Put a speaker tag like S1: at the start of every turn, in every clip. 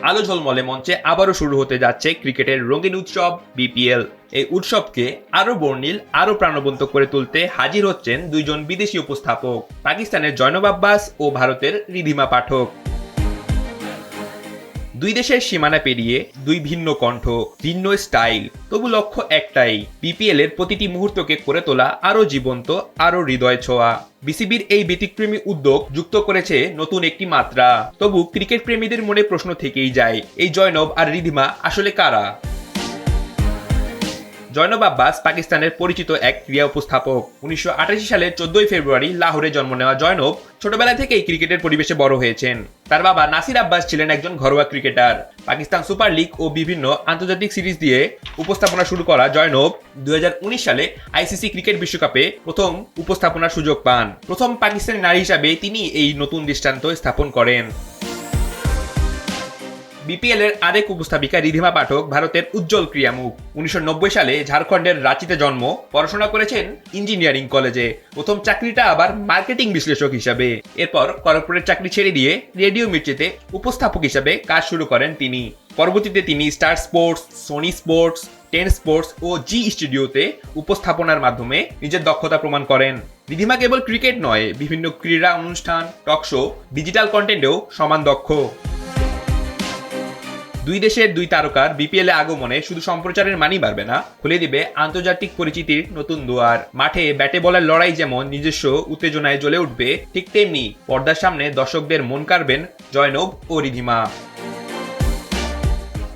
S1: আলো ঝলমলে মঞ্চে আবারও শুরু হতে যাচ্ছে ক্রিকেটের রঙিন উৎসব বিপিএল। এই উৎসবকে আরো বর্ণিল, আরো প্রাণবন্ত করে তুলতে হাজির হচ্ছেন দুইজন বিদেশি উপস্থাপক, পাকিস্তানের জয়নব আব্বাস ও ভারতের রিধিমা পাঠক। দুই দেশের সীমানা পেরিয়ে দুই ভিন্ন কণ্ঠ, ভিন্ন স্টাইল, তবু লক্ষ্য একটাই, বিপিএল এর প্রতিটি মুহূর্তকে করে তোলা আরো জীবন্ত, আরো হৃদয় ছোঁয়া। বিসিবির এই ব্যতিক্রমী উদ্যোগ যুক্ত করেছে নতুন একটি মাত্রা। তবু ক্রিকেট প্রেমীদের মনে প্রশ্ন থেকেই যায়, এই জয়নব আর রিধিমা আসলে কারা? জয়নব আব্বাস পাকিস্তানের পরিচিত এক ক্রীড়া উপস্থাপক। 1988 সালের 14 ফেব্রুয়ারি লাহোরে জন্ম নেওয়া জয়নব ছোটবেলা থেকেই ক্রিকেটের পরিবেশে বড় হয়েছেন। তার বাবা নাসির আব্বাস ছিলেন একজন ঘরোয়া ক্রিকেটার। পাকিস্তান সুপার লিগ ও বিভিন্ন আন্তর্জাতিক সিরিজ দিয়ে উপস্থাপনা শুরু করা জয়নব 2019 সালে আইসিসি ক্রিকেট বিশ্বকাপে প্রথম উপস্থাপনার সুযোগ পান। প্রথম পাকিস্তানি নারী হিসাবে তিনি এই নতুন দৃষ্টান্ত স্থাপন করেন। বিপিএল এর আরেক উপস্থাপিকা রিধিমা পাঠক ভারতের উজ্জ্বল ক্রীড়ামুখ। 1990 সালে ঝাড়খণ্ডের রাঁচিতে জন্ম, পড়াশোনা করেছেন ইঞ্জিনিয়ারিং কলেজে। প্রথম চাকরিটা আবার মার্কেটিং বিশ্লেষক হিসাবে। এরপর কর্পোরেট চাকরি ছেড়ে দিয়ে রেডিও মির্চিতে উপস্থাপক হিসাবে কাজ শুরু করেন তিনি। পরবর্তীতে তিনি Star Sports, Sony Sports, 10 sports ও জি স্টুডিওতে উপস্থাপনার মাধ্যমে নিজের দক্ষতা প্রমাণ করেন। রিধিমা কেবল ক্রিকেট নয়, বিভিন্ন ক্রীড়া অনুষ্ঠান, টক শো, ডিজিটাল কন্টেন্টেও সমান দক্ষ। দুই দেশের দুই তারকার বিপিএল এ আগমনে শুধু সম্প্রচারের মানই বাড়বে না, খুলে দিবে আন্তর্জাতিক পরিচিতির নতুন দুয়ার। মাঠে ব্যাটে বলের লড়াই যেমন নিজস্ব উত্তেজনায় জ্বলে উঠবে, ঠিক তেমনি পর্দার সামনে দর্শকদের মন কাড়বেন জয়নব ও রিধিমা।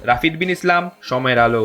S1: রাফিদ বিন ইসলাম, সময়ের আলো।